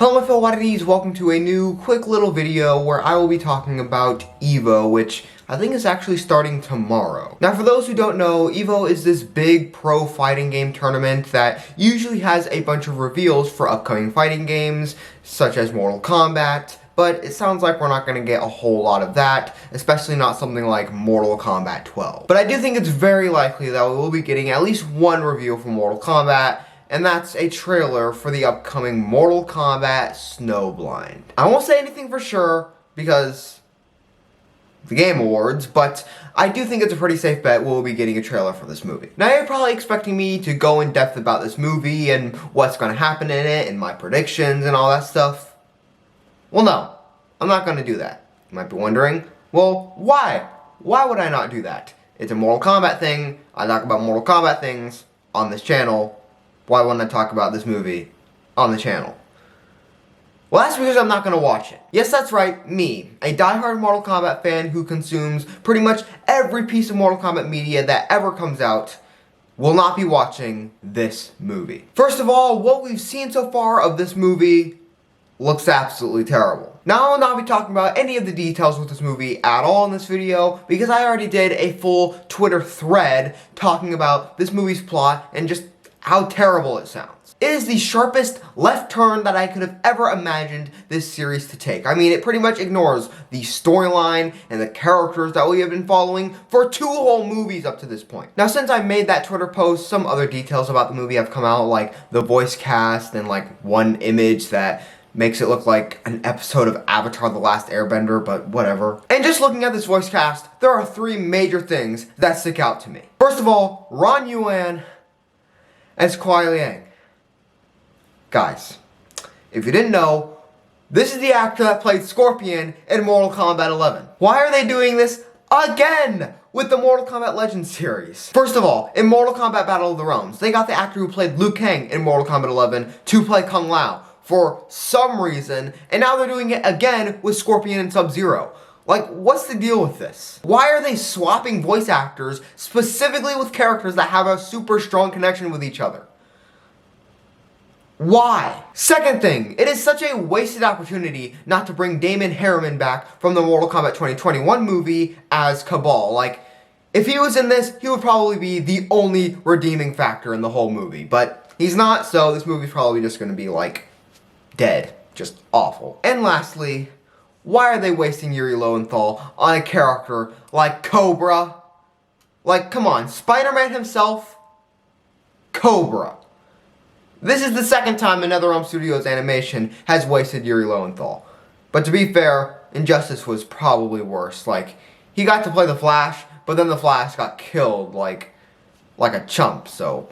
Hello my fellow oddities, welcome to a new quick little video where I will be talking about EVO, which I think is actually starting tomorrow. Now for those who don't know, EVO is this big pro fighting game tournament that usually has a bunch of reveals for upcoming fighting games, such as Mortal Kombat, but it sounds like we're not going to get a whole lot of that, especially not something like Mortal Kombat 12. But I do think it's very likely that we will be getting at least one reveal for Mortal Kombat, and that's a trailer for the upcoming Mortal Kombat Snowblind. I won't say anything for sure, because the Game Awards, but I do think it's a pretty safe bet we'll be getting a trailer for this movie. Now you're probably expecting me to go in depth about this movie and what's going to happen in it and my predictions and all that stuff. Well no, I'm not going to do that. You might be wondering, well why? Why would I not do that? It's a Mortal Kombat thing, I talk about Mortal Kombat things on this channel. Why wouldn't I talk about this movie on the channel? Well, that's because I'm not going to watch it. Yes, that's right, me, a diehard Mortal Kombat fan who consumes pretty much every piece of Mortal Kombat media that ever comes out, will not be watching this movie. First of all, what we've seen so far of this movie looks absolutely terrible. Now, I will not be talking about any of the details with this movie at all in this video, because I already did a full Twitter thread talking about this movie's plot and just how terrible it sounds. It is the sharpest left turn that I could have ever imagined this series to take. I mean, it pretty much ignores the storyline and the characters that we have been following for 2 whole movies up to this point. Now, since I made that Twitter post, some other details about the movie have come out, like the voice cast and like one image that makes it look like an episode of Avatar: The Last Airbender, but whatever. And just looking at this voice cast, there are 3 major things that stick out to me. First of all, Ron Yuan as Kuai Liang. Guys, if you didn't know, this is the actor that played Scorpion in Mortal Kombat 11. Why are they doing this again with the Mortal Kombat Legends series? First of all, in Mortal Kombat Battle of the Realms, they got the actor who played Liu Kang in Mortal Kombat 11 to play Kung Lao for some reason, and now they're doing it again with Scorpion and Sub-Zero. Like, what's the deal with this? Why are they swapping voice actors specifically with characters that have a super strong connection with each other? Why? Second thing, it is such a wasted opportunity not to bring Damon Harriman back from the Mortal Kombat 2021 movie as Kabal. Like, if he was in this, he would probably be the only redeeming factor in the whole movie. But he's not, so this movie's probably just gonna be, like, dead. Just awful. And lastly, why are they wasting Yuri Lowenthal on a character like Cobra? Like, come on, Spider-Man himself? Cobra. This is the second time NetherRealm Studios Animation has wasted Yuri Lowenthal. But to be fair, Injustice was probably worse. Like, he got to play the Flash, but then the Flash got killed like a chump, so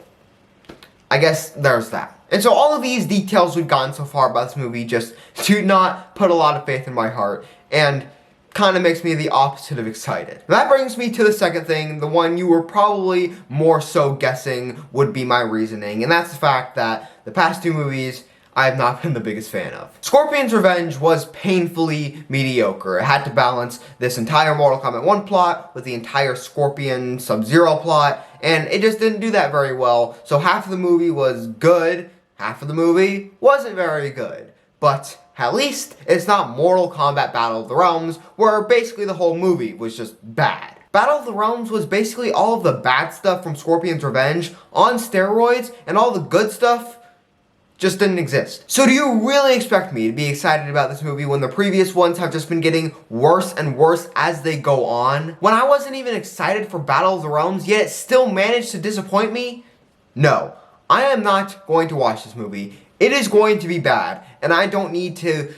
I guess there's that. And so all of these details we've gotten so far about this movie just do not put a lot of faith in my heart, and kind of makes me the opposite of excited. And that brings me to the second thing, the one you were probably more so guessing would be my reasoning, and that's the fact that the past 2 movies I have not been the biggest fan of. Scorpion's Revenge was painfully mediocre. It had to balance this entire Mortal Kombat 1 plot with the entire Scorpion Sub-Zero plot, and it just didn't do that very well. So half of the movie was good, half of the movie wasn't very good. But at least it's not Mortal Kombat Battle of the Realms, where basically the whole movie was just bad. Battle of the Realms was basically all of the bad stuff from Scorpion's Revenge on steroids, and all the good stuff just didn't exist. So do you really expect me to be excited about this movie when the previous ones have just been getting worse and worse as they go on? When I wasn't even excited for Battle of the Realms, yet it still managed to disappoint me? No, I am not going to watch this movie. It is going to be bad, and I don't need to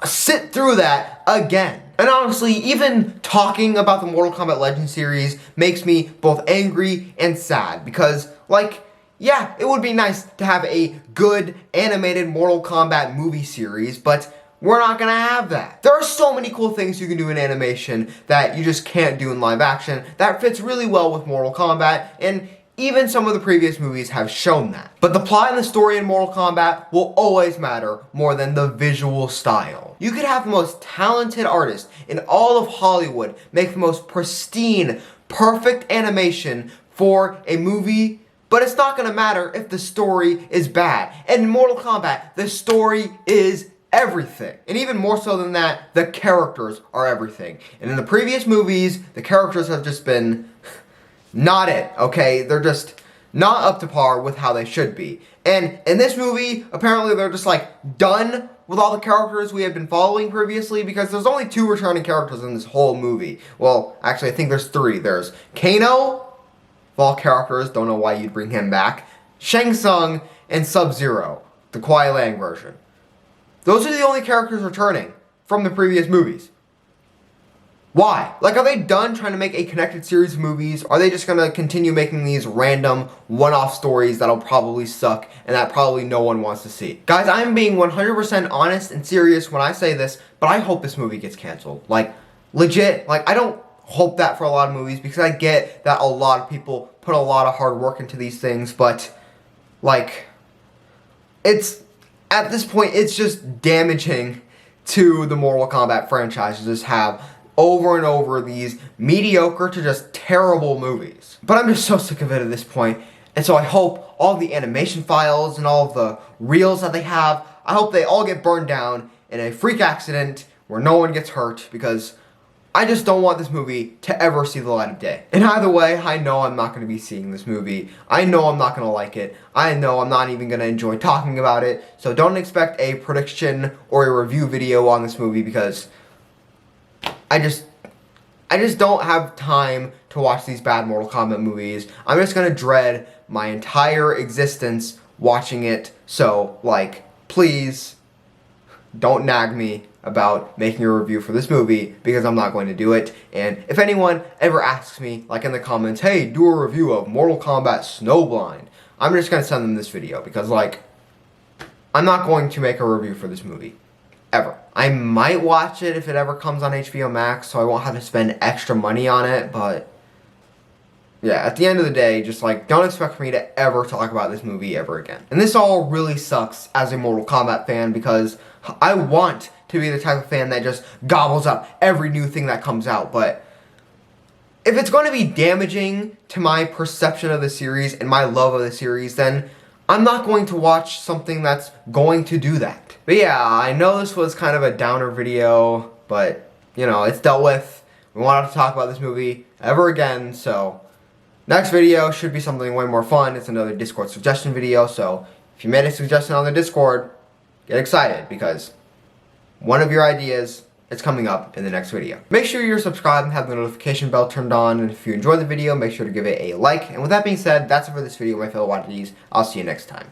sit through that again. And honestly, even talking about the Mortal Kombat Legends series makes me both angry and sad, because, like, yeah, it would be nice to have a good animated Mortal Kombat movie series, but we're not gonna have that. There are so many cool things you can do in animation that you just can't do in live action that fits really well with Mortal Kombat, and even some of the previous movies have shown that. But the plot and the story in Mortal Kombat will always matter more than the visual style. You could have the most talented artist in all of Hollywood make the most pristine, perfect animation for a movie But it's not gonna matter if the story is bad. And in Mortal Kombat, the story is everything. And even more so than that, the characters are everything. And in the previous movies, the characters have just been not it, okay? They're just not up to par with how they should be. And in this movie, apparently they're just like done with all the characters we had been following previously, because there's only 2 returning characters in this whole movie. Well, actually I think there's 3. There's Kano, of all characters, don't know why you'd bring him back, Shang Tsung, and Sub-Zero, the Kuai Liang version. Those are the only characters returning from the previous movies. Why? Like, are they done trying to make a connected series of movies? Are they just gonna continue making these random one-off stories that'll probably suck and that probably no one wants to see? Guys, I'm being 100% honest and serious when I say this, but I hope this movie gets canceled. Like, legit, like, I don't hope that for a lot of movies, because I get that a lot of people put a lot of hard work into these things, but, like, it's, at this point, it's just damaging to the Mortal Kombat franchise to just have over and over these mediocre to just terrible movies. But I'm just so sick of it at this point, and so I hope all the animation files and all of the reels that they have, I hope they all get burned down in a freak accident where no one gets hurt, because I just don't want this movie to ever see the light of day. And either way, I know I'm not going to be seeing this movie. I know I'm not going to like it. I know I'm not even going to enjoy talking about it. So don't expect a prediction or a review video on this movie, because I just don't have time to watch these bad Mortal Kombat movies. I'm just gonna dread my entire existence watching it. So, like, please don't nag me about making a review for this movie, because I'm not going to do it. And if anyone ever asks me, like in the comments, hey, do a review of Mortal Kombat Snowblind, I'm just gonna send them this video, because, like, I'm not going to make a review for this movie. Ever. I might watch it if it ever comes on HBO Max, so I won't have to spend extra money on it, but yeah, at the end of the day, just, like, don't expect me to ever talk about this movie ever again. And this all really sucks as a Mortal Kombat fan, because I want to be the type of fan that just gobbles up every new thing that comes out, but if it's going to be damaging to my perception of the series and my love of the series, then I'm not going to watch something that's going to do that. But yeah, I know this was kind of a downer video, but, you know, it's dealt with. We won't have to talk about this movie ever again, so next video should be something way more fun. It's another Discord suggestion video, so if you made a suggestion on the Discord, get excited, because one of your ideas is coming up in the next video. Make sure you're subscribed and have the notification bell turned on, and if you enjoyed the video, make sure to give it a like. And with that being said, that's it for this video, my fellow watchies. I'll see you next time.